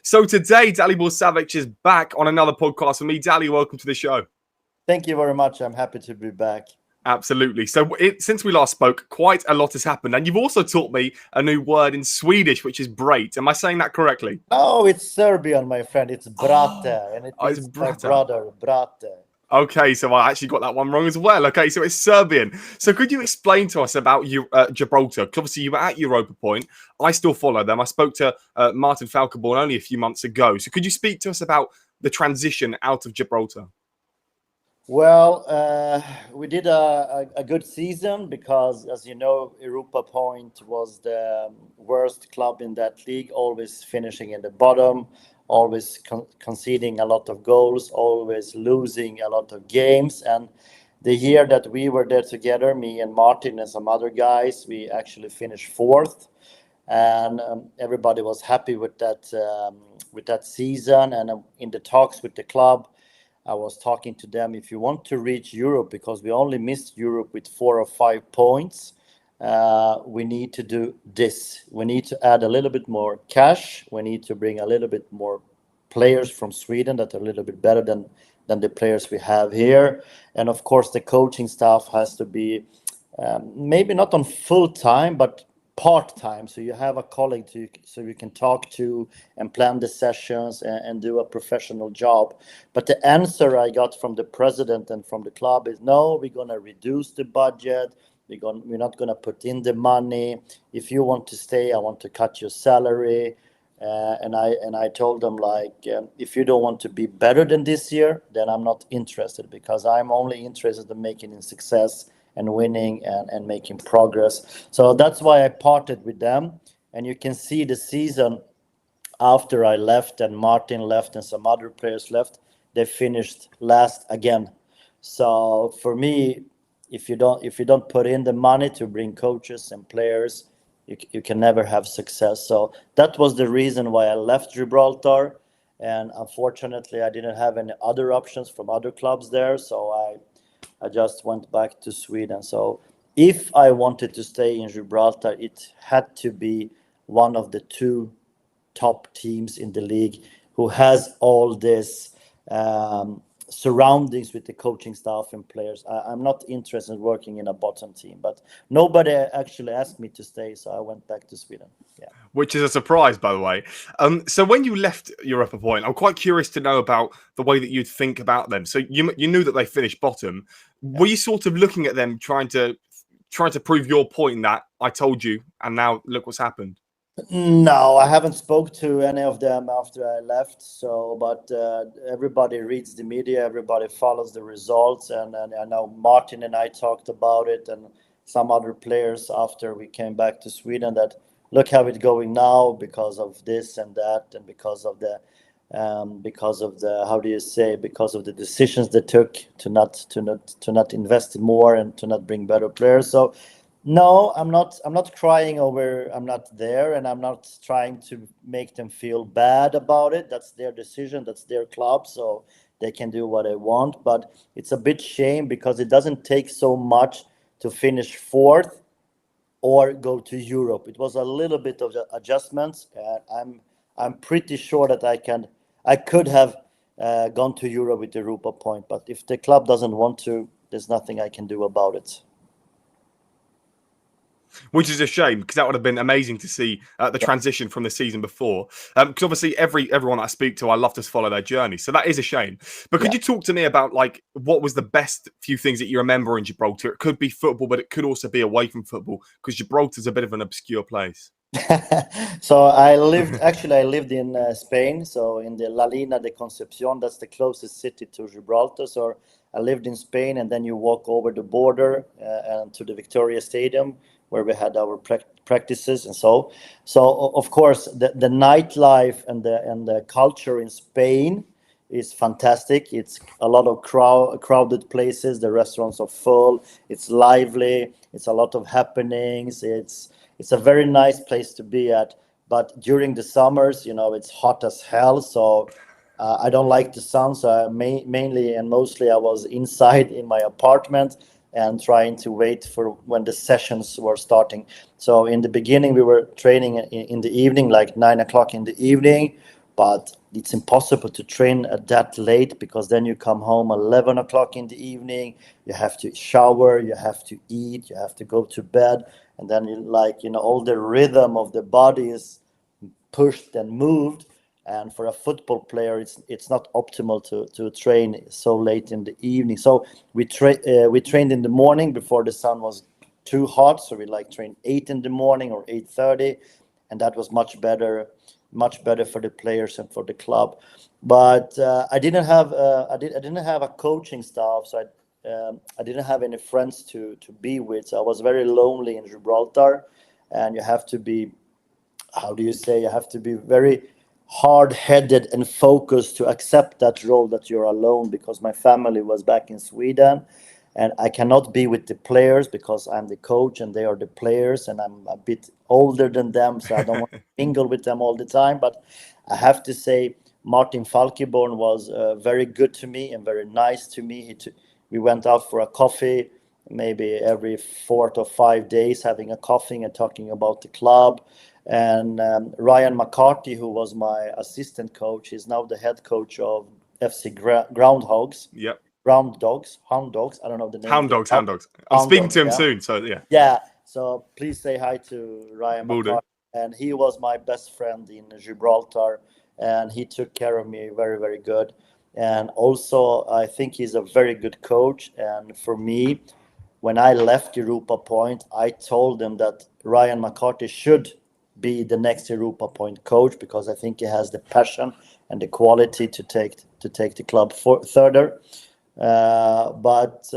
So today, Dalibor Savić is back on another podcast with me. Dali, welcome to the show. Thank you very much. I'm happy to be back. Absolutely. So since we last spoke, quite a lot has happened. And you've also taught me a new word in Swedish, which is "brate." Am I saying that correctly? Oh, it's Serbian, my friend. It's brate, and it it's means my brata. brother, brate. Okay, so I actually got that one wrong as well. Okay, so it's Serbian. So could you explain to us about Gibraltar? Because obviously you were at Europa Point. I still follow them. I spoke to Martin Falkenborn only a few months ago. So could you speak to us about the transition out of Gibraltar? Well, we did a good season because, as you know, Europa Point was the worst club in that league, always finishing in the bottom, always conceding a lot of goals, always losing a lot of games. And the year that we were there together, me and Martin and some other guys, we actually finished fourth. And everybody was happy with that season. And in the talks with the club, I was talking to them, if you want to reach Europe, because we only missed Europe with 4 or 5 points, we need to do this. We need to add a little bit more cash. We need to bring a little bit more players from Sweden that are a little bit better than the players we have here. And of course, the coaching staff has to be maybe not on full time, but part-time, so you have a colleague so you can talk to and plan the sessions and do a professional job. But the answer I got from the president and from the club is, no, we're going to reduce the budget, we're not going to put in the money. If you want to stay, I want to cut your salary. And I told them, like, if you don't want to be better than this year, then I'm not interested, because I'm only interested in making a success and winning and making progress. So that's why I parted with them. And you can see the season after I left and Martin left and some other players left, they finished last again. So for me, if you don't put in the money to bring coaches and players, you can never have success. So that was the reason why I left Gibraltar. And unfortunately, I didn't have any other options from other clubs there. So I just went back to Sweden. So if I wanted to stay in Gibraltar, it had to be one of the 2 top teams in the league who has all this surroundings with the coaching staff and players. I'm not interested in working in a bottom team, but nobody actually asked me to stay, so I went back to Sweden. Yeah. Which is a surprise, by the way. So when you left Europa Point, I'm quite curious to know about the way that you'd think about them. So you knew that they finished bottom. Yeah. Were you sort of looking at them trying to prove your point that I told you, and now look what's happened? No, I haven't spoke to any of them after I left. So, but everybody reads the media, everybody follows the results, and I know Martin and I talked about it, and some other players after we came back to Sweden, that look how it's going now because of this and that, and because of the how do you say, because of the decisions they took to not invest more and to not bring better players. So no, I'm not crying over I'm not there, and I'm not trying to make them feel bad about it. That's their decision, that's their club, so they can do what they want. But it's a bit shame because it doesn't take so much to finish fourth or go to Europe. It was a little bit of adjustments. I'm pretty sure that I could have gone to Europe with the Europa Point, but if the club doesn't want to, there's nothing I can do about it. Which is a shame, because that would have been amazing to see the transition from the season before. Because obviously everyone that I speak to, I love to follow their journey. So that is a shame. But could you talk to me about, like, what was the best few things that you remember in Gibraltar? It could be football, but it could also be away from football, because Gibraltar's a bit of an obscure place. So I lived in Spain, so in the La Lina de Concepcion. That's the closest city to Gibraltar. So I lived in Spain, and then you walk over the border and to the Victoria Stadium, where we had our practices. And so of course the nightlife and the culture in Spain is fantastic. It's a lot of crowded places. The restaurants are full. It's lively. It's a lot of happenings. It's a very nice place to be at. But during the summers, it's hot as hell. So I don't like the sun. So mainly and mostly I was inside in my apartment and trying to wait for when the sessions were starting. So in the beginning, we were training in the evening, like 9 o'clock in the evening. but it's impossible to train at that late, because then you come home 11 o'clock in the evening, you have to shower, you have to eat, you have to go to bed, and then all the rhythm of the body is pushed and moved. And for a football player, it's not optimal to train so late in the evening. So we trained in the morning before the sun was too hot. So we trained 8 in the morning or 8:30, and that was much better for the players and for the club. But I didn't have a coaching staff, so I didn't have any friends to be with. So I was very lonely in Gibraltar, and you have to be, how do you say, you have to be very hard-headed and focused to accept that role that you're alone, because my family was back in Sweden, and I cannot be with the players because I'm the coach and they are the players, and I'm a bit older than them, so I don't want to mingle with them all the time. But I have to say, Martin Falkeborn was very good to me and very nice to me. We went out for a coffee maybe every 4 to 5 days, having a coffee and talking about the club. And Ryan McCarthy, who was my assistant coach, is now the head coach of FC Groundhogs. Yep. Hound Dogs. I don't know the name. Hound Dogs. I'm speaking to him soon, so yeah. Yeah. So please say hi to Ryan Will do. McCarthy. And he was my best friend in Gibraltar, and he took care of me very, very good. And also, I think he's a very good coach. And for me, when I left Europa Point, I told them that Ryan McCarthy should be the next Europa Point coach, because I think he has the passion and the quality to take the club further. But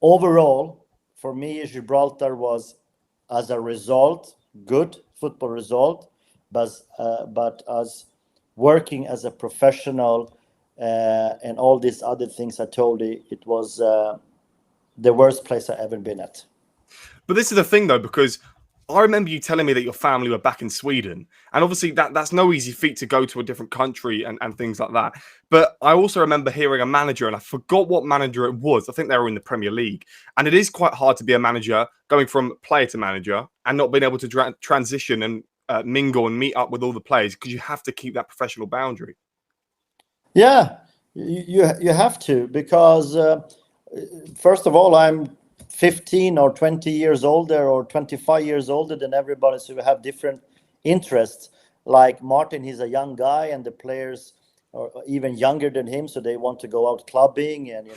overall, for me, Gibraltar was, as a result, good football result, but as working as a professional and all these other things I told you, it was the worst place I ever been at. But this is the thing, though, because I remember you telling me that your family were back in Sweden. And obviously that's no easy feat to go to a different country and things like that. But I also remember hearing a manager, and I forgot what manager it was. I think they were in the Premier League. And it is quite hard to be a manager going from player to manager and not being able to transition and mingle and meet up with all the players, because you have to keep that professional boundary. Yeah, you have to, because first of all, I'm 15 or 20 years older or 25 years older than everybody, so we have different interests. Like Martin, he's a young guy, and the players are even younger than him, so they want to go out clubbing and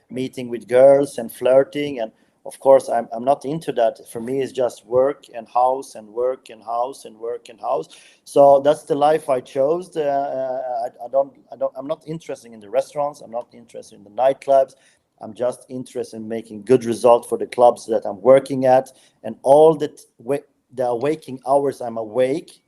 meeting with girls and flirting. And of course, I'm not into that. For me, it's just work and house and work and house and work and house. So that's the life I chose. I'm not interested in the restaurants. I'm not interested in the nightclubs. I'm just interested in making good results for the clubs that I'm working at, and all the waking hours I'm awake.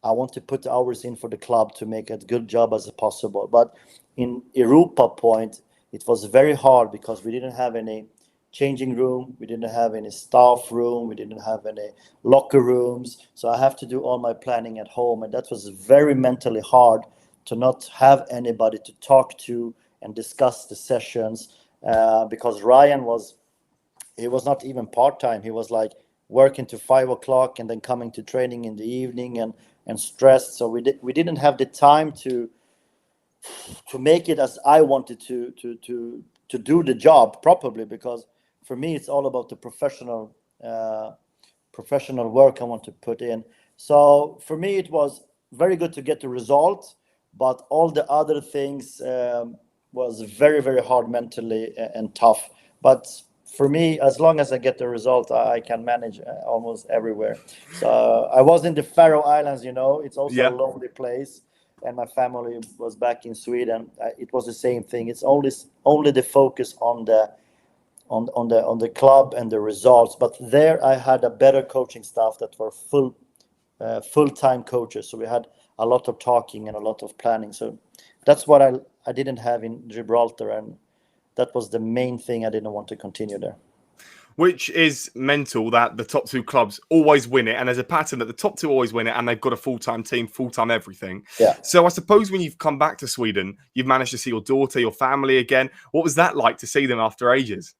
I want to put the hours in for the club to make a good job as possible. But in Europa Point, it was very hard, because we didn't have any changing room, we didn't have any staff room, we didn't have any locker rooms. So I have to do all my planning at home, and that was very mentally hard, to not have anybody to talk to and discuss the sessions. Because Ryan was not even part-time. He was working to 5 o'clock and then coming to training in the evening and stressed. So we didn't have the time to make it as I wanted to do the job properly, because for me it's all about the professional work I want to put in. So for me it was very good to get the result, but all the other things was very, very hard mentally and tough. But for me, as long as I get the result, I can manage almost everywhere. So I was in the Faroe Islands, it's also a lonely place, and my family was back in Sweden. It was the same thing. It's only the focus on the club and the results. But there I had a better coaching staff that were full-time coaches. So we had a lot of talking and a lot of planning. So that's what I didn't have in Gibraltar, and that was the main thing. I didn't want to continue there. Which is mental, that the top two clubs always win it. And there's a pattern that the top two always win it, and they've got a full-time team, full-time everything. Yeah. So I suppose when you've come back to Sweden, you've managed to see your daughter, your family again. What was that like to see them after ages?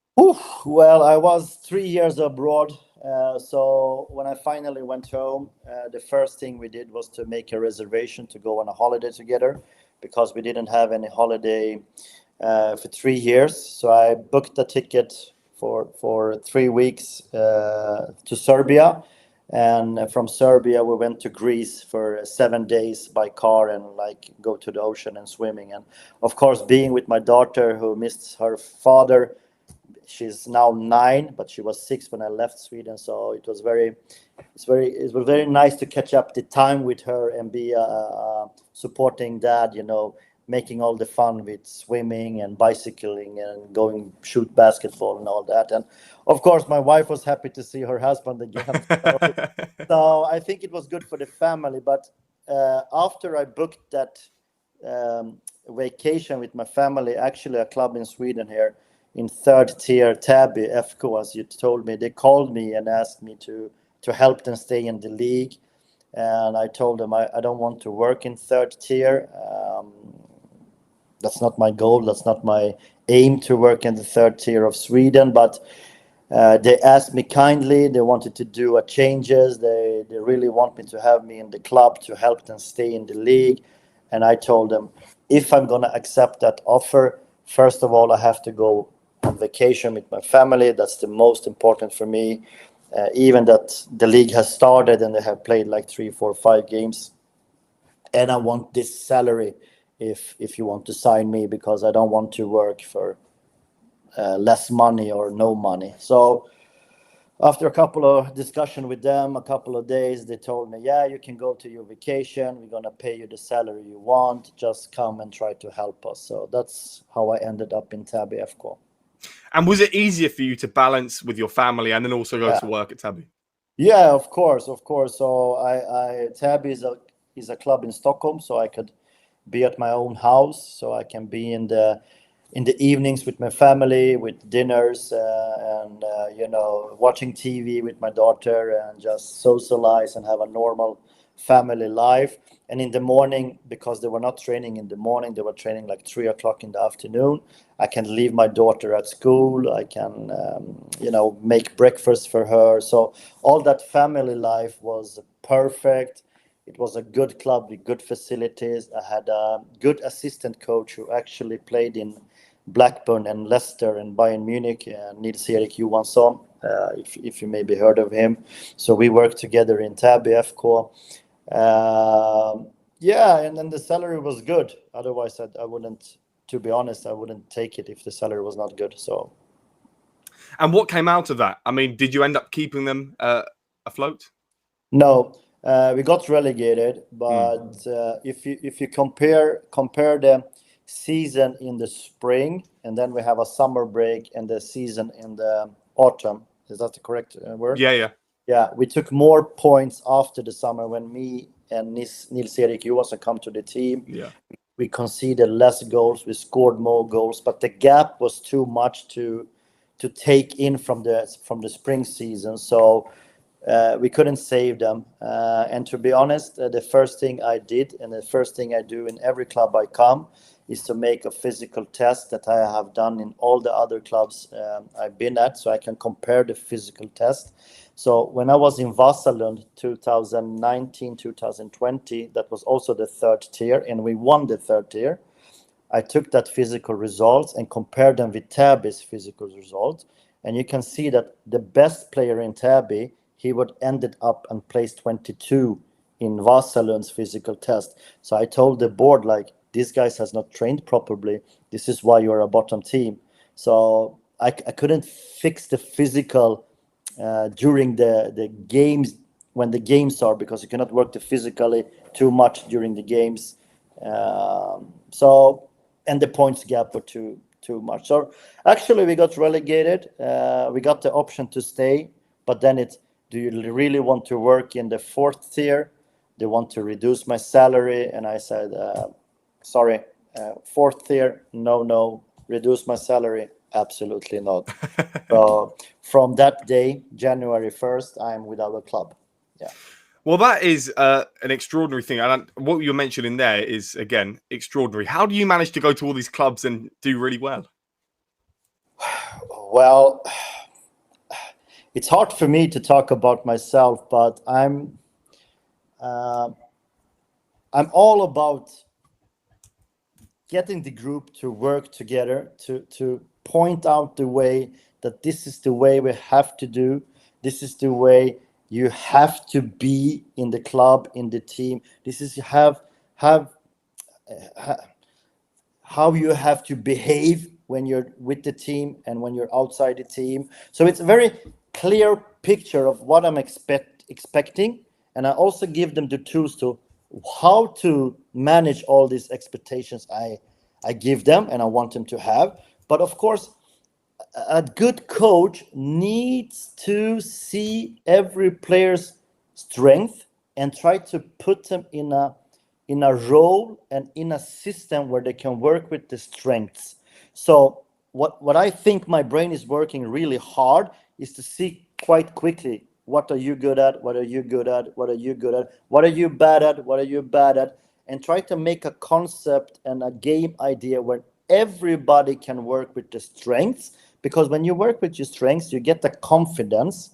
Well, I was 3 years abroad So when I finally went home, the first thing we did was to make a reservation to go on a holiday together, because we didn't have any holiday for 3 years. So I booked a ticket for 3 weeks to Serbia. And from Serbia, we went to Greece for 7 days by car, and like go to the ocean and swimming. And of course, being with my daughter who missed her father. She's now 9, but she was 6 when I left Sweden. So it was it was very nice to catch up the time with her and be supporting dad, making all the fun with swimming and bicycling and going shoot basketball and all that. And of course, my wife was happy to see her husband again. So I think it was good for the family. But after I booked that vacation with my family, actually a club in Sweden here in third tier, Täby FK, as you told me, they called me and asked me to help them stay in the league. And I told them I don't want to work in third tier. That's not my goal. That's not my aim to work in the third tier of Sweden. But they asked me kindly. They wanted to do changes. They really want me to have me in the club to help them stay in the league. And I told them, if I'm going to accept that offer, first of all, I have to go on vacation with my family. That's the most important for me. Even that the league has started and they have played like 3, 4, 5 games. And I want this salary if you want to sign me, because I don't want to work for less money or no money. So after a couple of discussion with them, a couple of days, they told me, yeah, you can go to your vacation. We're going to pay you the salary you want. Just come and try to help us. So that's how I ended up in Täby FK. And was it easier for you to balance with your family and then also go to work at Täby? Yeah, of course. So Täby is a club in Stockholm, so I could be at my own house. So I can be in the evenings with my family, with dinners, and watching TV with my daughter, and just socialize and have a normal family life. And in the morning, because they were not training in the morning, they were training like 3 o'clock in the afternoon. I can leave my daughter at school. I can, make breakfast for her. So all that family life was perfect. It was a good club with good facilities. I had a good assistant coach who actually played in Blackburn and Leicester and Bayern Munich, Nils-Erik Johansson, if you maybe heard of him. So we worked together in Täby FK. And then the salary was good. Otherwise, I wouldn't, to be honest, I wouldn't take it if the salary was not good. So. And what came out of that? I mean, did you end up keeping them afloat? No, we got relegated. But if you compare the season in the spring, and then we have a summer break, and the season in the autumn, is that the correct word? Yeah, we took more points after the summer when me and Nils-Erik Johansson come to the team. Yeah, we conceded less goals, we scored more goals, but the gap was too much to take in from the spring season. So we couldn't save them. And to be honest, the first thing I did, and the first thing I do in every club I come, is to make a physical test that I have done in all the other clubs I've been at, so I can compare the physical test. So when I was in Vasalund 2019, 2020, that was also the third tier, and we won the third tier. I took that physical results and compared them with Täby's physical results. And you can see that the best player in Täby, he would ended up and placed 22 in Vasalund's physical test. So I told the board, like, these guys has not trained properly. This is why you're a bottom team. So I couldn't fix the physical during the games, when the games are, because you cannot work the physically too much during the games. And the points gap were too much. So actually we got relegated. We got the option to stay, but then do you really want to work in the fourth tier? They want to reduce my salary, and I said, sorry, fourth tier, no. Reduce my salary, absolutely not. So from that day, January 1st, I'm with our club. Yeah. Well, that is an extraordinary thing. And what you're mentioning there is, again, extraordinary. How do you manage to go to all these clubs and do really well? Well, it's hard for me to talk about myself, but I'm all about getting the group to work together, to point out the way that this is the way we have to do. This is the way you have to be in the club, in the team. This is have how you have to behave when you're with the team and when you're outside the team. So it's a very clear picture of what I'm expecting, and I also give them the tools to how to manage all these expectations I give them and I want them to have. But of course, a good coach needs to see every player's strength and try to put them in a role and in a system where they can work with the strengths. So what I think my brain is working really hard is to see quite quickly, what are you good at, what are you good at, what are you good at, what are you bad at, what are you bad at, and try to make a concept and a game idea where everybody can work with the strengths. Because when you work with your strengths, you get the confidence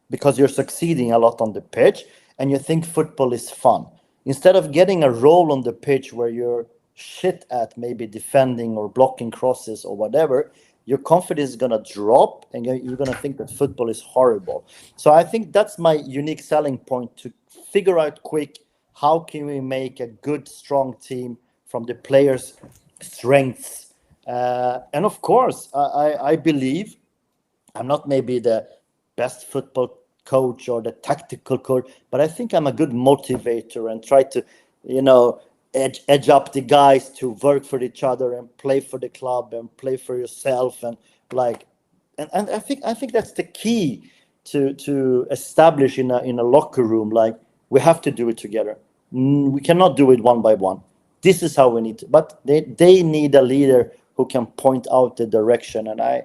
because you're succeeding a lot on the pitch and you think football is fun. Instead of getting a role on the pitch where you're shit at maybe defending or blocking crosses or whatever, your confidence is going to drop and you're going to think that football is horrible. So I think that's my unique selling point, to figure out quick, how can we make a good, strong team from the players' strengths. And of course, I believe I'm not maybe the best football coach or the tactical coach, but I think I'm a good motivator and try to, edge up the guys to work for each other and play for the club and play for yourself and and I think that's the key to establish in a locker room. Like, we have to do it together. We cannot do it one by one. This is how we need to, but they need a leader who can point out the direction, and I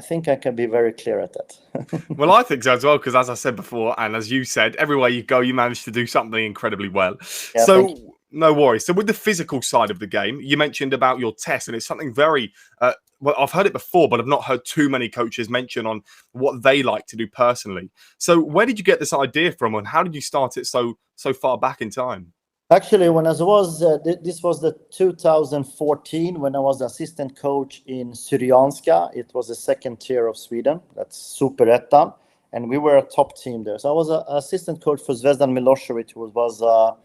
think I can be very clear at that. Well, I think so as well, because as I said before, and as you said, everywhere you go, you manage to do something incredibly well. Yeah, So, no worries. So, with the physical side of the game, you mentioned about your test, and it's something very well, I've heard it before, but I've not heard too many coaches mention on what they like to do personally. So, where did you get this idea from, and how did you start it so far back in time? Actually, when I was this was the 2014 when I was assistant coach in Syrianska. It was the second tier of Sweden. That's Superettan, and we were a top team there. So I was an assistant coach for Zvezdan Milosevic, who was a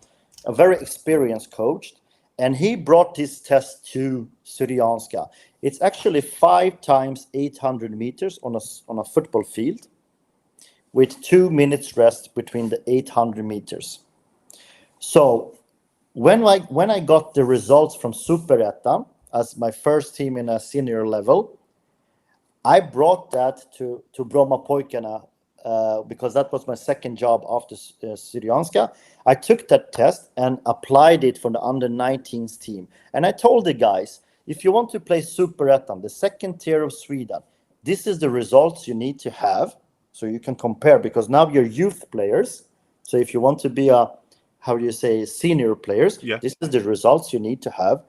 very experienced coach, and he brought this test to Syrianska. It's actually 5 times 800 meters on a football field, with 2 minutes rest between the 800 meters. So when I got the results from Superettan as my first team in a senior level, I brought that to Brommapojkarna because that was my second job after Syrianska. I took that test and applied it for the under-19s team. And I told the guys, if you want to play Superettan, the second tier of Sweden, this is the results you need to have so you can compare, because now you're youth players. So if you want to be senior players, Yeah. this is the results you need to have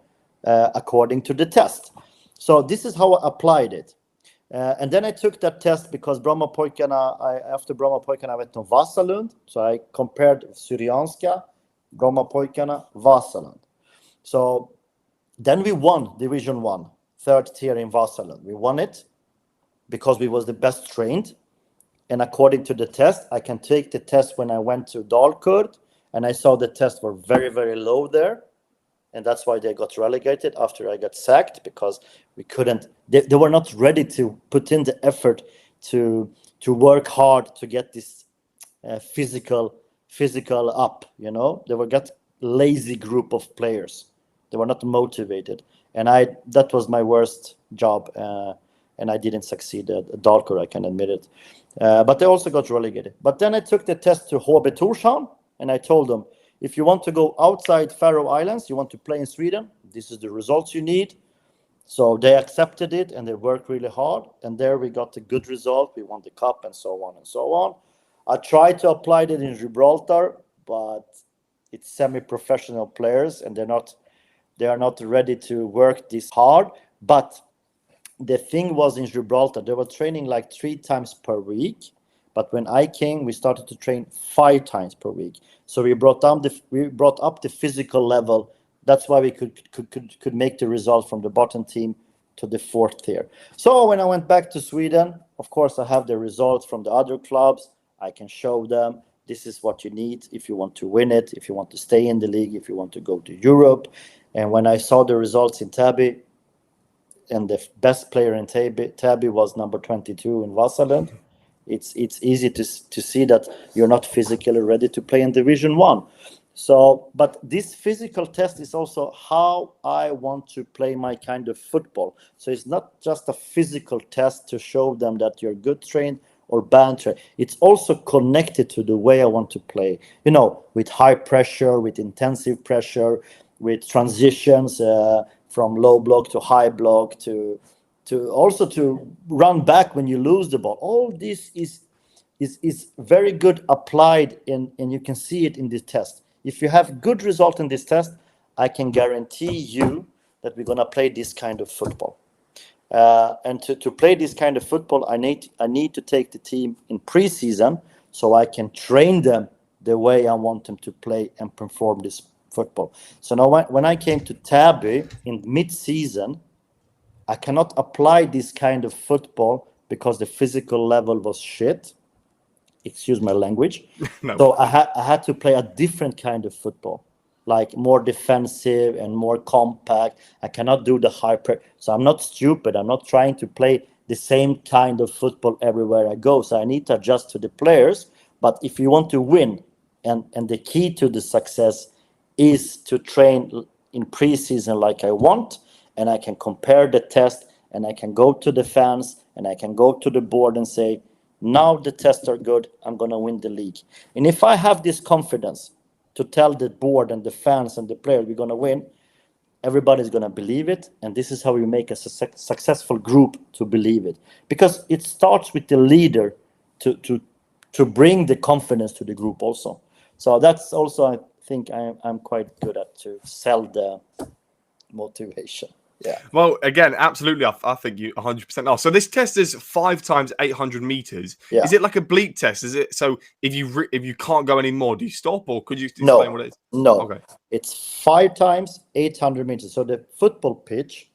according to the test. So this is how I applied it. And then I took that test because after Brommapojkarna I went to Vasalund. So I compared Syrianska, Brommapojkarna, Vasalund. So then we won Division 1, third tier in Vasalund. We won it because we was the best trained. And according to the test, I can take the test when I went to Dalkurd, and I saw the tests were very, very low there. And that's why they got relegated after I got sacked, because we couldn't, they were not ready to put in the effort to work hard to get this physical up, They were got lazy group of players. They were not motivated. And that was my worst job. And I didn't succeed at Dalkurd, I can admit it. But they also got relegated. But then I took the test to HB Torshavn, and I told them, if you want to go outside Faroe Islands, you want to play in Sweden, this is the results you need. So they accepted it, and they worked really hard. And there we got a good result. We won the cup and so on and so on. I tried to apply it in Gibraltar, but it's semi-professional players, and they are not ready to work this hard. But the thing was, in Gibraltar, they were training like 3 times per week. But when I came, we started to train 5 times per week. So we brought up the physical level. That's why we could make the result from the bottom team to the 4th tier. So when I went back to Sweden, of course, I have the results from the other clubs. I can show them this is what you need if you want to win it, if you want to stay in the league, if you want to go to Europe. And when I saw the results in Täby, and the best player in Täby was number 22 in Vasalund, it's easy to see that you're not physically ready to play in Division 1. So, but this physical test is also how I want to play my kind of football. So it's not just a physical test to show them that you're good trained or bad trained. It's also connected to the way I want to play, with high pressure, with intensive pressure, with transitions from low block to high block, to also to run back when you lose the ball. All this is very good applied and you can see it in this test. If you have good result in this test, I can guarantee you that we're going to play this kind of football. And to play this kind of football, I need to take the team in preseason so I can train them the way I want them to play and perform this football. So now when I came to Täby in mid-season, I cannot apply this kind of football because the physical level was shit. Excuse my language. No. So I had to play a different kind of football, like more defensive and more compact. I cannot do the high pressure. So I'm not stupid. I'm not trying to play the same kind of football everywhere I go. So I need to adjust to the players. But if you want to win, and the key to the success is to train in preseason like I want, and I can compare the test, and I can go to the fans, and I can go to the board and say, now the tests are good, I'm going to win the league. And if I have this confidence to tell the board and the fans and the players we're going to win, everybody's going to believe it. And this is how we make a successful group to believe it. Because it starts with the leader to bring the confidence to the group also. So that's also, I think I'm quite good at to sell the motivation. Yeah. Well, again, absolutely. I think you 100% are. So this test is 5 times 800 meters. Yeah. Is it like a bleep test? Is it so if you can't go anymore, do you stop, or could you explain what it is? No. Okay. It's 5 times 800 meters. So the football pitch,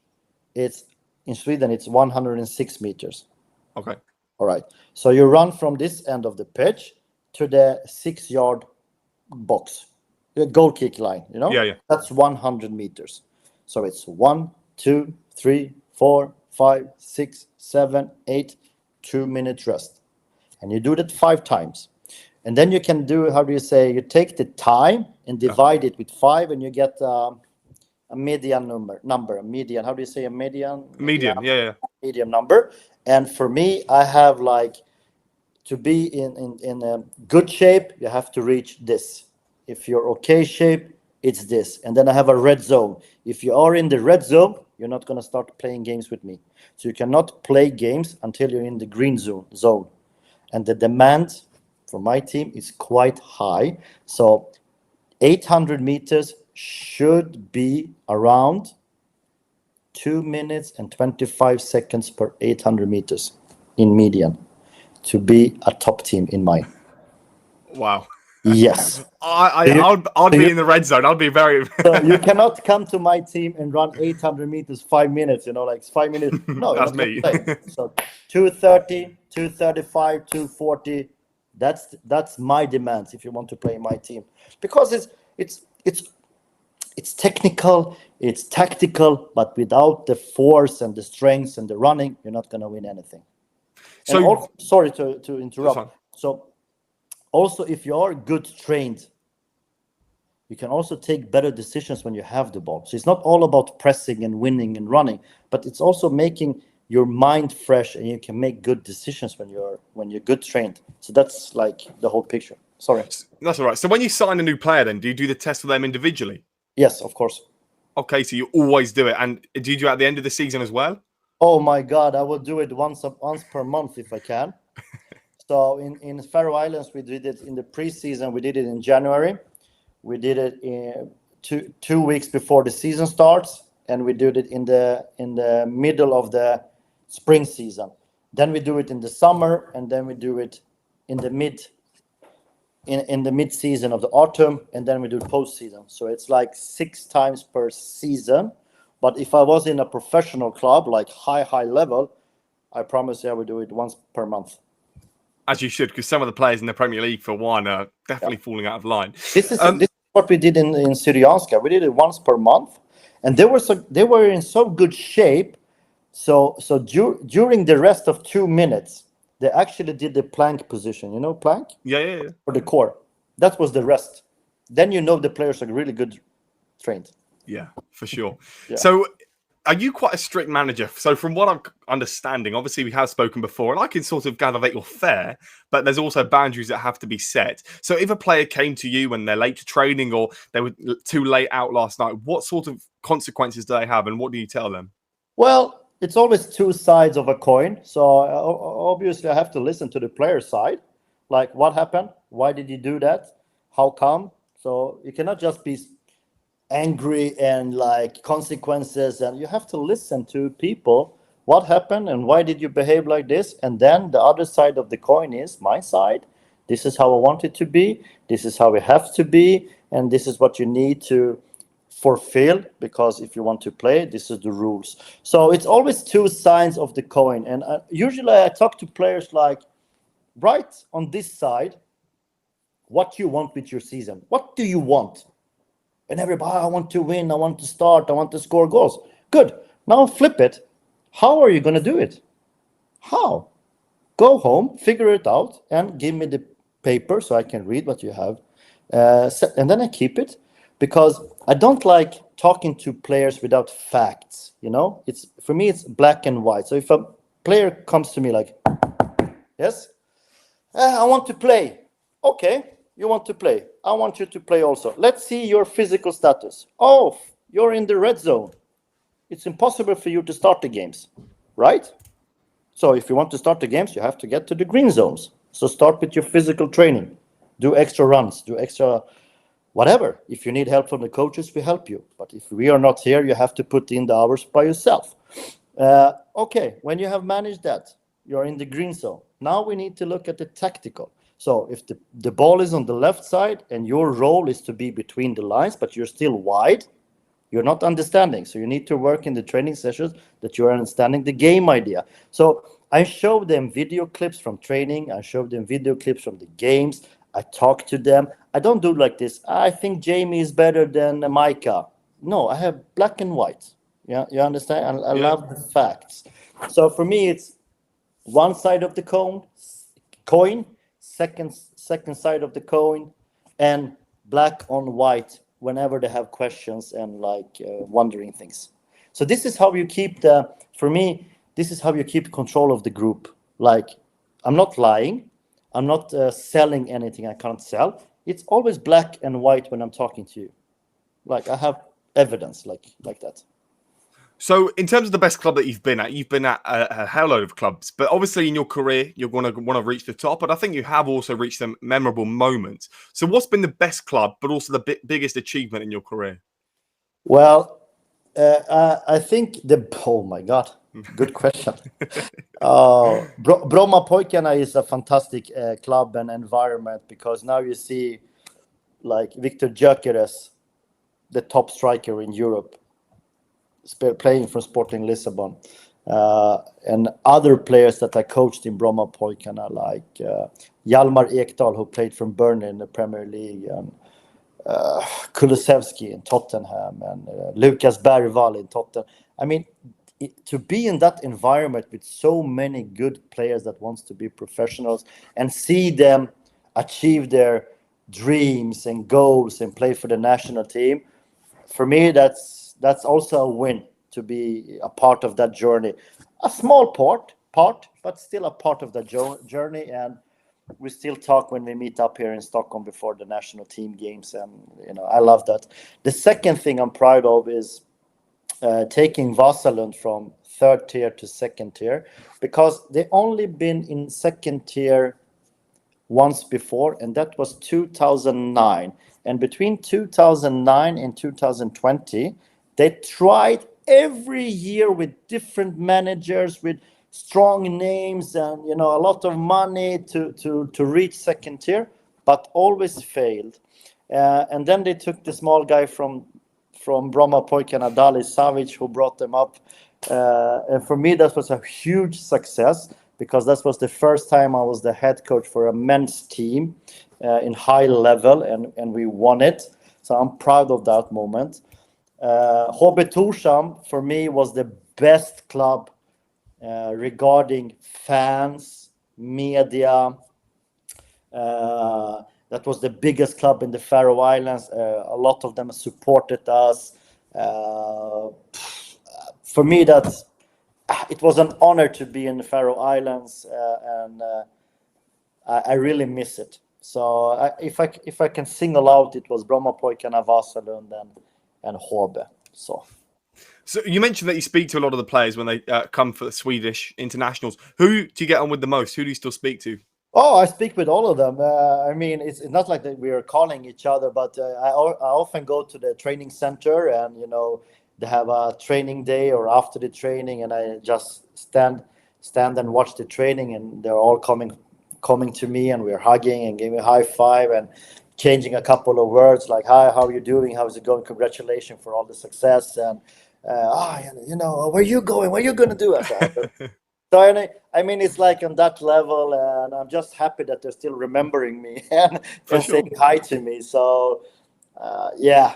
it's in Sweden, it's 106 meters. Okay. All right. So you run from this end of the pitch to the 6-yard box, the goal kick line. Yeah. That's 100 meters. So it's 1, 2, 3, 4, 5, 6, 7, 8, 2-minute rest. And you do that 5 times. And then you can do, you take the time and divide it with 5, and you get a median number. A median, how do you say a median? Median, yeah. Median number. And for me, I have to be in a good shape, you have to reach this. If you're okay shape, it's this. And then I have a red zone. If you are in the red zone, you're not going to start playing games with me. So you cannot play games until you're in the green zone. And the demand for my team is quite high. So 800 meters should be around 2 minutes and 25 seconds per 800 meters in median to be a top team in mine. Wow. Yes. I'll be in the red zone. I'll be very. So you cannot come to my team and run 800 meters 5 minutes. Like 5 minutes. No, that's me. So 230, 235, 240. That's my demands if you want to play my team, because it's technical, it's tactical, but without the force and the strength and the running, you're not going to win anything. So also, sorry to interrupt. So also, if you are good trained, you can also take better decisions when you have the ball. So it's not all about pressing and winning and running, but it's also making your mind fresh, and you can make good decisions when you're good trained. So that's like the whole picture. Sorry. That's all right. So when you sign a new player, then do you do the test for them individually? Yes, of course. Okay, so you always do it, and do you do it at the end of the season as well? Oh my God, I will do it once per month if I can. So in Faroe Islands, we did it in the preseason. We did it in January. We did it in 2 weeks before the season starts, and we did it in the middle of the spring season. Then we do it in the summer, and then we do it in the mid season of the autumn, and then we do post-season. So it's like 6 times per season. But if I was in a professional club, like high level, I promise you I would do it once per month. As you should, because some of the players in the Premier League for one are definitely falling out of line. This is what we did in Syrianska. We did it once per month, and they were in so good shape. So during the rest of 2 minutes, they actually did the plank position. You know plank? Yeah. For the core. That was the rest. Then the players are really good trained. Yeah, for sure. Yeah. So are you quite a strict manager? So from what I'm understanding, obviously we have spoken before, and I can sort of gather that you're fair, but there's also boundaries that have to be set. So if a player came to you when they're late to training or they were too late out last night, what sort of consequences do they have, and what do you tell them? Well, it's always 2 sides of a coin. So obviously I have to listen to the player side. Like, what happened? Why did you do that? How come? So you cannot just be angry and like consequences, and you have to listen to people. What happened and why did you behave like this? And then the other side of the coin is my side. This is how I want it to be. This is how it has to be. And this is what you need to fulfill, because if you want to play, this is the rules. So it's always 2 sides of the coin. And usually I talk to players like, right on this side, what you want with your season. What do you want? And everybody, I want to win, I want to start, I want to score goals. Good. Now flip it. How are you going to do it? How? Go home, figure it out, and give me the paper so I can read what you have. And then I keep it, because I don't like talking to players without facts. For me, it's black and white. So if a player comes to me like, yes, I want to play. Okay. You want to play. I want you to play also. Let's see your physical status. Oh, you're in the red zone. It's impossible for you to start the games, right? So if you want to start the games, you have to get to the green zones. So start with your physical training. Do extra runs, do extra whatever. If you need help from the coaches, we help you. But if we are not here, you have to put in the hours by yourself. Okay, when you have managed that, you're in the green zone. Now we need to look at the tactical. So if the ball is on the left side and your role is to be between the lines, but you're still wide, you're not understanding. So you need to work in the training sessions that you're understanding the game idea. So I show them video clips from training. I show them video clips from the games. I talk to them. I don't do like this. I think Jamie is better than Micah. No, I have black and white. Yeah, you understand? I love the facts. So for me, it's one side of the coin, second side of the coin, and black on white whenever they have questions and wondering things. So this is how you keep this is how you keep control of the group. Like, I'm not lying. I'm not selling anything I can't sell. It's always black and white when I'm talking to you. Like, I have evidence like that. So, in terms of the best club that you've been at a hell load of clubs. But obviously, in your career, you're going to want to reach the top. But I think you have also reached some memorable moments. So, what's been the best club, but also the biggest achievement in your career? Well, I think oh my God, good question. Brommapojkarna is a fantastic club and environment, because now you see like Victor Gyökeres, the top striker in Europe, playing for Sporting Lisbon, and other players that I coached in Brommapojkarna, like Hjalmar Ekdal, who played from Burnley in the Premier League, and Kulusevski in Tottenham, and Lucas Bergvall in Tottenham. I mean, to be in that environment with so many good players that wants to be professionals and see them achieve their dreams and goals and play for the national team, for me, that's also a win, to be a part of that journey. A small part, but still a part of that journey. And we still talk when we meet up here in Stockholm before the national team games. And, I love that. The second thing I'm proud of is taking Vasalund from third tier to second tier, because they only been in second tier once before, and that was 2009. And between 2009 and 2020, they tried every year with different managers, with strong names and a lot of money to reach second tier, but always failed. And then they took the small guy from Brommapojkarna, Dalibor Savić, who brought them up. And for me, that was a huge success, because that was the first time I was the head coach for a men's team in high level, and we won it. So I'm proud of that moment. HB Torshavn, for me, was the best club regarding fans, media. That was the biggest club in the Faroe Islands. A lot of them supported us. For me, it was an honor to be in the Faroe Islands, and I really miss it. So if I can single out, it was Brommapojkarna, Vasalund, and HB. So you mentioned that you speak to a lot of the players when they come for the Swedish internationals. Who do you get on with the most? Who do you still speak to? Oh, I speak with all of them. I mean, it's not like that we are calling each other, but I often go to the training center, and they have a training day or after the training, and I just stand and watch the training, and they're all coming to me, and we're hugging and giving a high five and changing a couple of words like, "Hi, how are you doing? How's it going? Congratulations for all the success." And where are you going? What are you gonna do? So I mean, it's like on that level, and I'm just happy that they're still remembering me and saying hi to me. So yeah,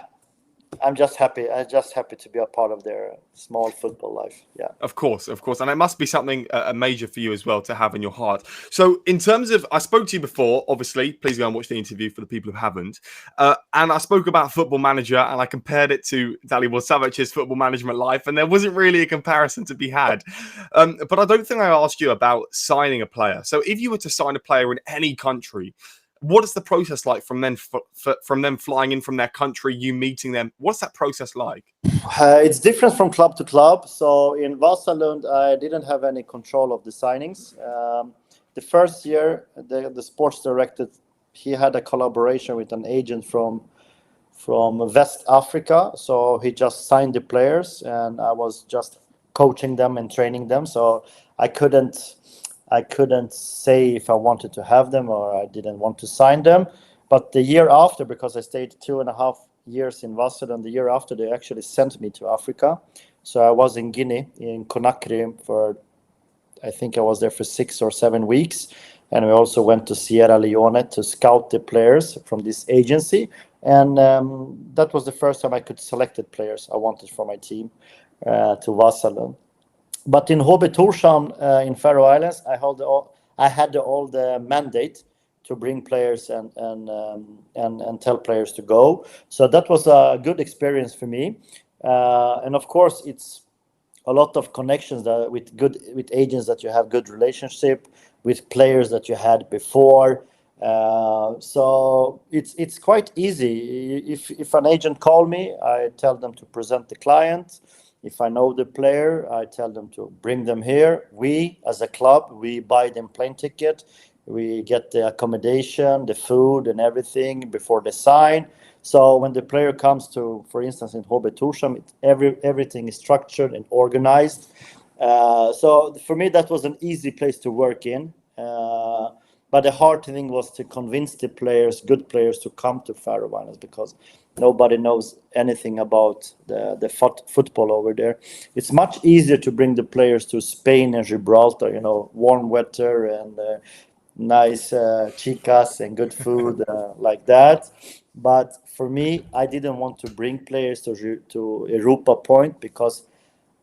I'm just happy. I'm just happy to be a part of their small football life. Yeah. Of course. And it must be something a major for you as well to have in your heart. So in terms of, I spoke to you before, obviously, please go and watch the interview for the people who haven't. And I spoke about Football Manager, and I compared it to Dalibor Savic's football management life, and there wasn't really a comparison to be had. But I don't think I asked you about signing a player. So if you were to sign a player in any country, what is the process like from them flying in from their country, you meeting them? What's that process like? It's different from club to club. So in Vasalund, I didn't have any control of the signings. The first year, the sports director, he had a collaboration with an agent from West Africa. So he just signed the players, and I was just coaching them and training them. So I couldn't say if I wanted to have them or I didn't want to sign them. But the year after, because I stayed 2.5 years in Vassar, and the year after they actually sent me to Africa. So I was in Guinea, in Conakry, I think I was there for 6 or 7 weeks. And we also went to Sierra Leone to scout the players from this agency. And that was the first time I could select the players I wanted for my team to Vasalund. But in HB Torshavn in Faroe Islands, I had all the mandate to bring players and tell players to go. So that was a good experience for me. And of course, it's a lot of connections with agents that you have good relationship with, players that you had before. So it's quite easy. If an agent call me, I tell them to present the client. If I know the player, I tell them to bring them here. We, as a club, we buy them plane ticket. We get the accommodation, the food, and everything before they sign. So when the player comes to, for instance, in HB Torshavn, everything is structured and organized. So for me, that was an easy place to work in. But the hard thing was to convince the players, good players, to come to Faroe Islands, because nobody knows anything about the football over there. It's much easier to bring the players to Spain and Gibraltar, warm weather and nice chicas and good food like that. But for me, I didn't want to bring players to Europa Point, because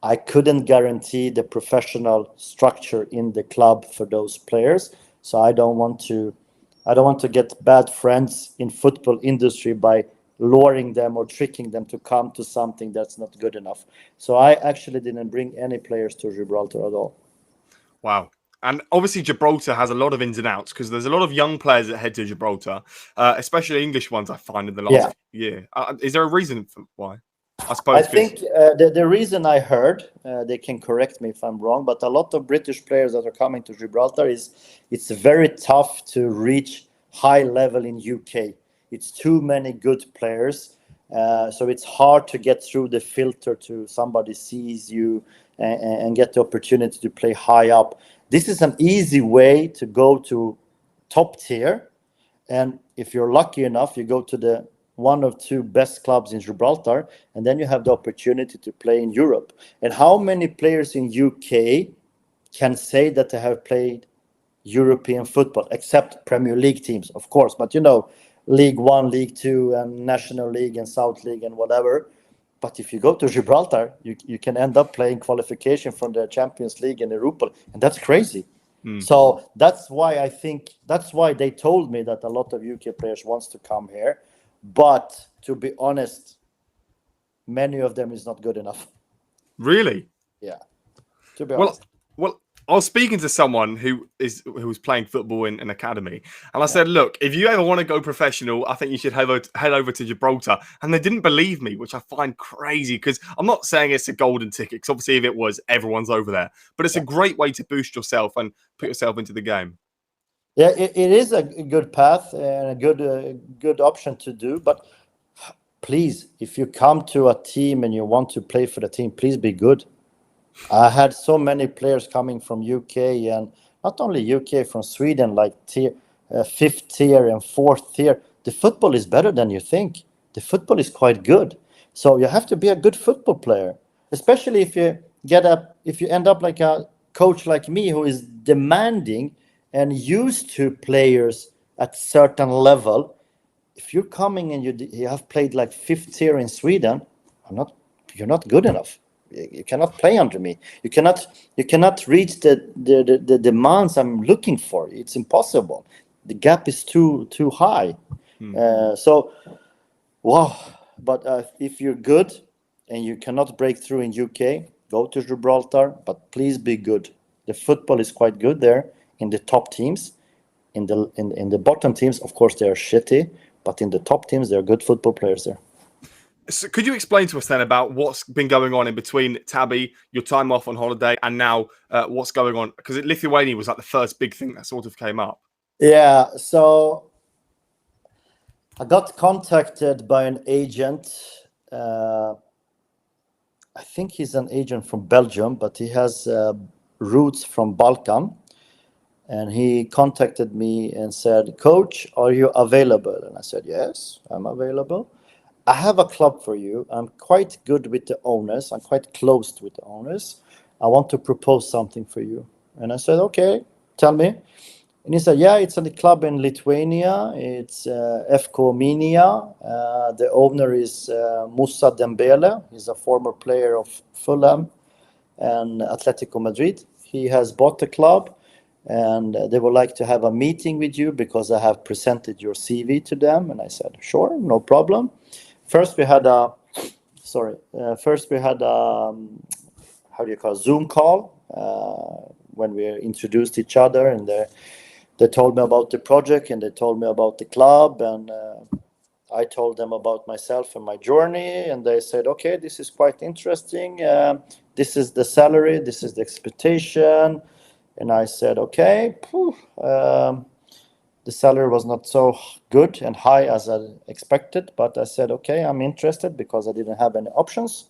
I couldn't guarantee the professional structure in the club for those players. So I don't want to get bad friends in football industry by luring them or tricking them to come to something that's not good enough. So I actually didn't bring any players to Gibraltar at all. Wow. And obviously Gibraltar has a lot of ins and outs, because there's a lot of young players that head to Gibraltar, especially English ones, I find, in the last year. Is there a reason for why? I think the reason I heard, they can correct me if I'm wrong, but a lot of British players that are coming to Gibraltar it's very tough to reach high level in UK. It's too many good players. So it's hard to get through the filter to somebody sees you and get the opportunity to play high up. This is an easy way to go to top tier. And if you're lucky enough, you go to the one of two best clubs in Gibraltar, and then you have the opportunity to play in Europe. And how many players in UK can say that they have played European football, except Premier League teams, of course, but League One, League Two, and National League and South League and whatever. But if you go to Gibraltar, you can end up playing qualification from the Champions League and Europa, and that's crazy. So that's why they told me that a lot of UK players wants to come here. But to be honest, many of them is not good enough. Really? Yeah. To be honest. Well, I was speaking to someone who was playing football in an academy, and I said, "Look, if you ever want to go professional, I think you should head over to Gibraltar." And they didn't believe me, which I find crazy because I'm not saying it's a golden ticket. Because obviously, if it was, everyone's over there. But it's a great way to boost yourself and put yourself into the game. Yeah, it is a good path and a good option to do. But please, if you come to a team and you want to play for the team, please be good. I had so many players coming from UK, and not only UK, from Sweden, like fifth tier and fourth tier. The football is better than you think. The football is quite good. So you have to be a good football player, especially if you end up like a coach like me who is demanding and used to players at certain level. If you're coming and you have played like fifth tier in Sweden, you're not good enough. You cannot play under me. You cannot reach the demands I'm looking for. It's impossible. The gap is too high. So, wow. But if you're good and you cannot break through in UK, go to Gibraltar. But please be good. The football is quite good there in the top teams. In the bottom teams, of course, they are shitty. But in the top teams, there are good football players there. So could you explain to us then about what's been going on in between Tabby, your time off on holiday, and now what's going on? Because Lithuania was like the first big thing that sort of came up. Yeah, so I got contacted by an agent. I think he's an agent from Belgium, but he has roots from Balkan. And he contacted me and said, "Coach, are you available?" And I said, "Yes, I'm available. I have a club for you. I'm quite good with the owners. I'm quite close with the owners. I want to propose something for you." And I said, "Okay, tell me." And he said, "Yeah, it's a club in Lithuania. It's FK Minia. The owner is Musa Dembele. He's a former player of Fulham and Atletico Madrid. He has bought the club, and they would like to have a meeting with you because I have presented your CV to them." And I said, "Sure, no problem." First we had a how do you call it, Zoom call when we introduced each other, and they told me about the project and they told me about the club, and I told them about myself and my journey, and they said, "Okay, this is quite interesting. This is the salary, this is the expectation." And I said, "Okay." The salary was not so good and high as I expected, but I said, "Okay, I'm interested," because I didn't have any options.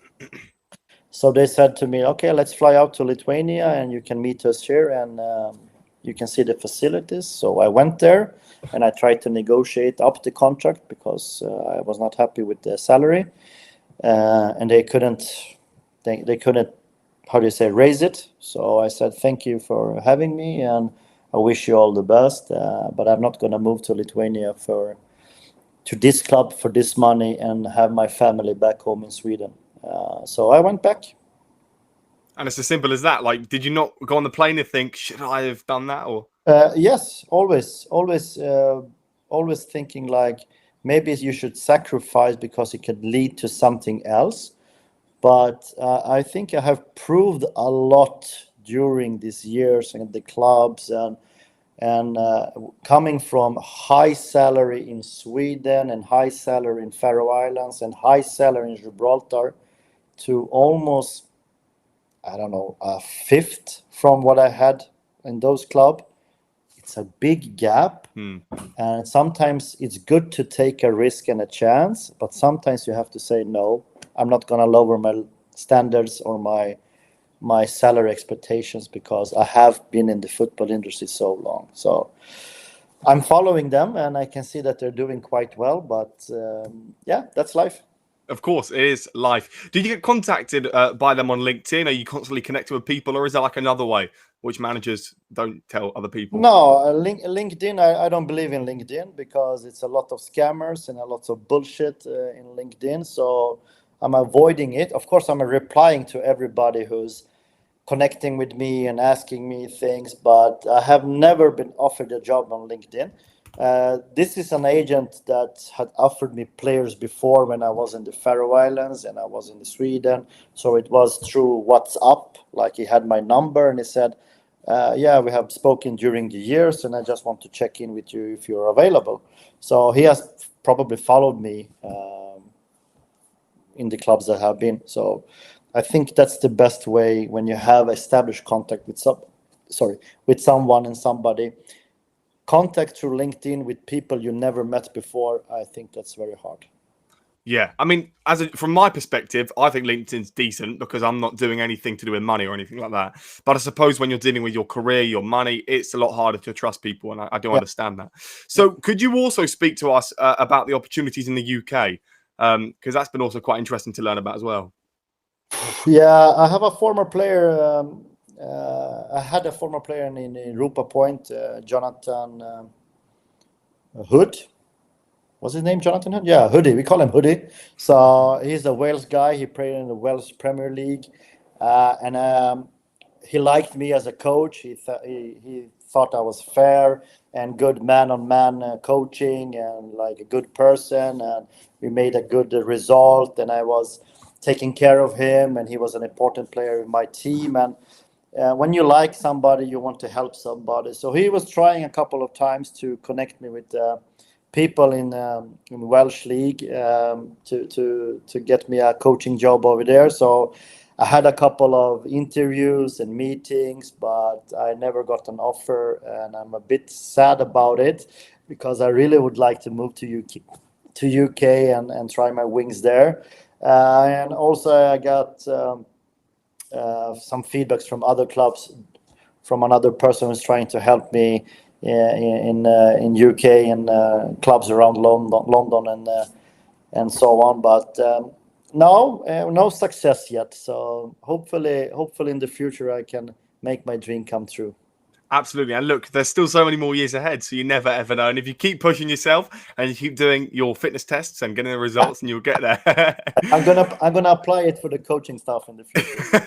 So they said to me, "Okay, let's fly out to Lithuania and you can meet us here and you can see the facilities." So I went there and I tried to negotiate up the contract because I was not happy with the salary, and they couldn't, how do you say, raise it. So I said, "Thank you for having me and I wish you all the best, but I'm not going to move to Lithuania to this club for this money and have my family back home in Sweden." So I went back. And it's as simple as that. Like, did you not go on the plane and think, should I have done that? Or Yes, always thinking like maybe you should sacrifice because it could lead to something else. But I think I have proved a lot during these years in the clubs and coming from high salary in Sweden and high salary in Faroe Islands and high salary in Gibraltar to almost, I don't know, a fifth from what I had in those clubs. it's a big gap. And sometimes it's good to take a risk and a chance, but sometimes you have to say, no, I'm not going to lower my standards or my salary expectations because I have been in the football industry so long. So I'm following them and I can see that they're doing quite well, but yeah, that's life. Of course, it is life. Did you get contacted by them on LinkedIn? Are you constantly connected with people, or is there like another way which managers don't tell other people? No, LinkedIn, I don't believe in LinkedIn because it's a lot of scammers and a lot of bullshit in LinkedIn. So I'm avoiding it. Of course, I'm replying to everybody who's connecting with me and asking me things, but I have never been offered a job on LinkedIn. This is an agent that had offered me players before when I was in the Faroe Islands and I was in Sweden. So it was through WhatsApp, like he had my number and he said, yeah, we have spoken during the years and I just want to check in with you if you're available. So he has probably followed me in the clubs that have been. So I think that's the best way when you have established contact with someone and somebody. Contact through LinkedIn with people you never met before, I think that's very hard. Yeah, I mean, from my perspective, I think LinkedIn's decent because I'm not doing anything to do with money or anything like that. But I suppose when you're dealing with your career, your money, it's a lot harder to trust people, and I do understand that. So, could you also speak to us about the opportunities in the UK? Because that's been also quite interesting to learn about as well. Yeah, I have a former player. I had a former player in Europa Point, Jonathan Hood. What's his name? Jonathan Hood? Yeah, Hoodie. We call him Hoodie. So he's a Wales guy. He played in the Welsh Premier League, and he liked me as a coach. He thought I was fair and good man-on-man coaching and like a good person, and we made a good result. And I was taking care of him, and he was an important player in my team. And when you like somebody, you want to help somebody. So he was trying a couple of times to connect me with people in Welsh League to get me a coaching job over there. So I had a couple of interviews and meetings, but I never got an offer, and I'm a bit sad about it because I really would like to move to UK and try my wings there. And also I got some feedbacks from other clubs, from another person who's trying to help me in UK and clubs around London and so on. But no success yet. So hopefully in the future I can make my dream come true. Absolutely. And look, there's still so many more years ahead, so you never ever know. And if you keep pushing yourself and you keep doing your fitness tests and getting the results, and you'll get there. I'm gonna apply it for the coaching stuff in the future.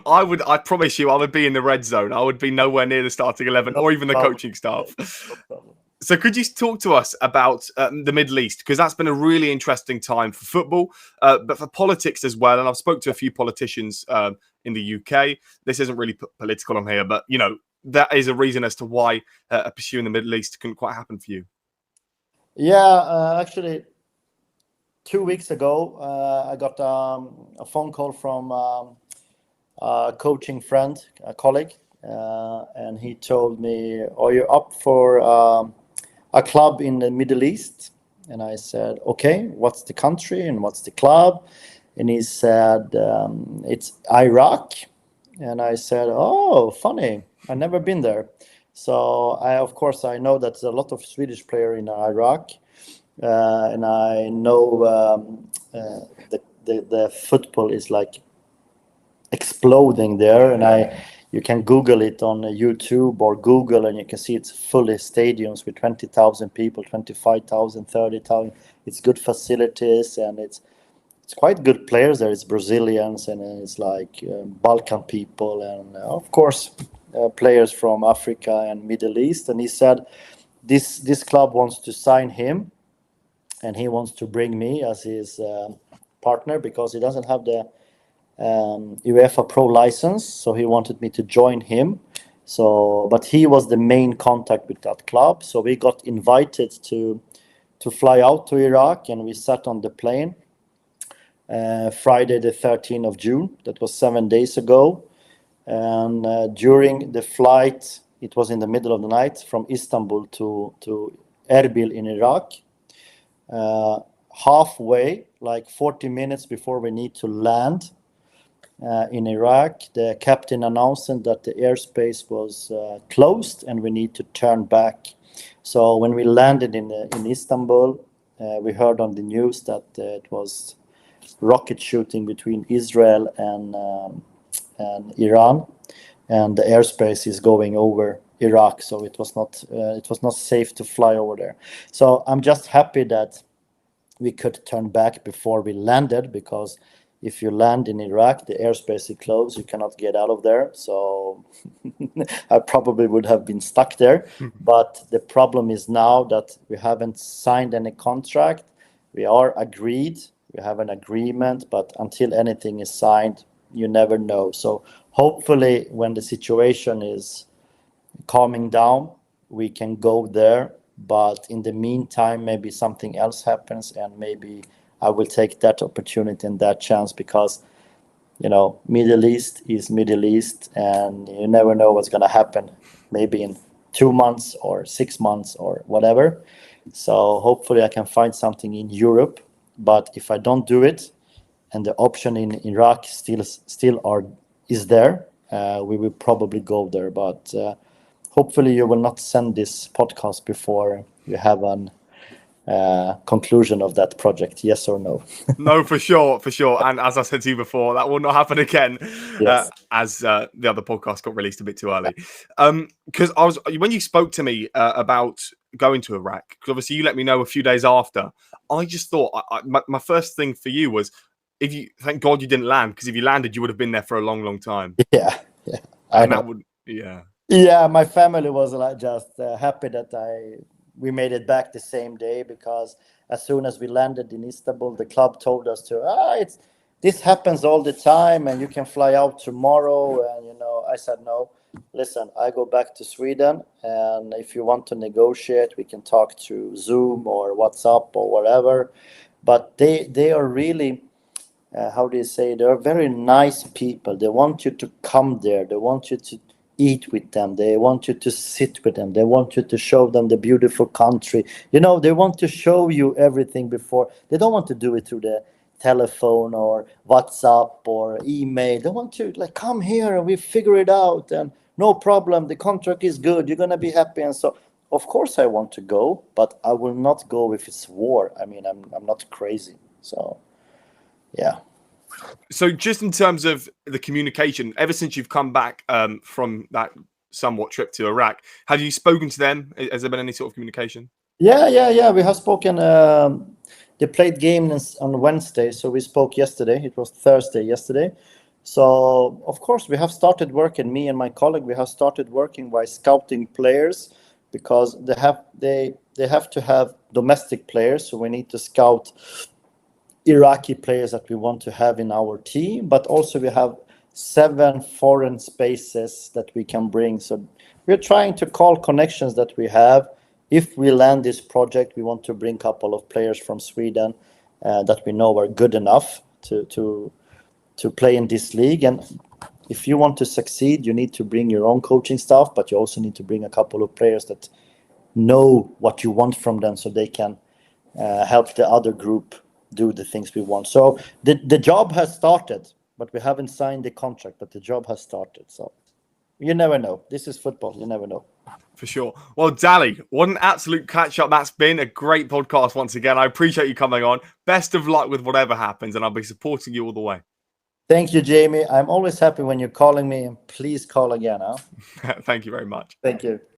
I promise you, I would be in the red zone. I would be nowhere near the starting 11 or even the coaching staff. No problem. So could you talk to us about the Middle East? Because that's been a really interesting time for football, but for politics as well. And I've spoke to a few politicians in the UK. This isn't really political on here, but, you know, that is a reason as to why pursuing the Middle East couldn't quite happen for you. Yeah, actually, 2 weeks ago, I got a phone call from a coaching friend, a colleague, and he told me, "Are you up for a club in the Middle East?" And I said, "Okay, what's the country and what's the club?" And he said, "It's Iraq." And I said, "Oh, funny. I've never been there." So of course, I know that there's a lot of Swedish players in Iraq, and I know the football is like exploding there. And you can Google it on YouTube or Google, and you can see it's fully stadiums with 20,000 people, 25,000, 30,000. It's good facilities, and it's quite good players there. It's Brazilians, and it's like Balkan people, and of course players from Africa and Middle East. And he said this club wants to sign him, and he wants to bring me as his partner because he doesn't have the UEFA Pro license, so he wanted me to join him. So, but he was the main contact with that club, so we got invited to fly out to Iraq, and we sat on the plane Friday the 13th of June. That was 7 days ago. And during the flight, It was in the middle of the night from Istanbul to Erbil in Iraq. Halfway, like 40 minutes before we need to land in Iraq, the captain announced that the airspace was closed and we need to turn back. So when we landed in Istanbul, we heard on the news that it was rocket shooting between Israel and Iran, and the airspace is going over Iraq. So it was not safe to fly over there. So I'm just happy that we could turn back before we landed, because if you land in Iraq, the airspace is closed. You cannot get out of there. So I probably would have been stuck there. But the problem is now that we haven't signed any contract. We are agreed. We have an agreement. But until anything is signed, you never know. So hopefully when the situation is calming down, we can go there. But in the meantime, maybe something else happens, and maybe I will take that opportunity and that chance, because, Middle East is Middle East, and you never know what's going to happen, maybe in 2 months or 6 months or whatever. So hopefully I can find something in Europe. But if I don't do it, and the option in Iraq is there, we will probably go there. But hopefully you will not send this podcast before you have an conclusion of that project. Yes or no? No, for sure. And as I said to you before, that will not happen again. Yes. As the other podcast got released a bit too early. Because when you spoke to me about going to Iraq, because obviously you let me know a few days after, I just thought my first thing for you was, thank God you didn't land, because if you landed, you would have been there for a long, long time. Yeah. I know. That would, yeah. Yeah, my family was just happy that we made it back the same day, because as soon as we landed in Istanbul, the club told us this happens all the time and you can fly out tomorrow. And I said, no, listen, I go back to Sweden, and if you want to negotiate, we can talk through Zoom or WhatsApp or whatever. But they are really, how do you say, they're very nice people. They want you to come there. They want you to eat with them. They want you to sit with them. They want you to show them the beautiful country. They want to show you everything before. They don't want to do it through the telephone or WhatsApp or email. They want to come here and we figure it out, and no problem. The contract is good. You're gonna be happy. And so, of course, I want to go, but I will not go if it's war. I mean, I'm not crazy. So, yeah. So just in terms of the communication, ever since you've come back from that somewhat trip to Iraq, have you spoken to them? Has there been any sort of communication? Yeah. We have spoken. They played games on Wednesday, so we spoke yesterday. It was Thursday yesterday. So, of course, we have started working, me and my colleague, we have started working by scouting players, because they have to have domestic players. So we need to scout Iraqi players that we want to have in our team, but also we have 7 foreign spaces that we can bring. So we're trying to call connections that we have. If we land this project, we want to bring a couple of players from Sweden that we know are good enough to play in this league. And if you want to succeed, you need to bring your own coaching staff, but you also need to bring a couple of players that know what you want from them, so they can help the other group do the things we want. So the job has started, but we haven't signed the contract, but the job has started. So you never know. This is football. You never know. For sure. Well, Dali, what an absolute catch-up that's been. A great podcast once again. I appreciate you coming on. Best of luck with whatever happens, and I'll be supporting you all the way. Thank you, Jamie. I'm always happy when you're calling me, and please call again. Huh? Thank you very much. Thank you.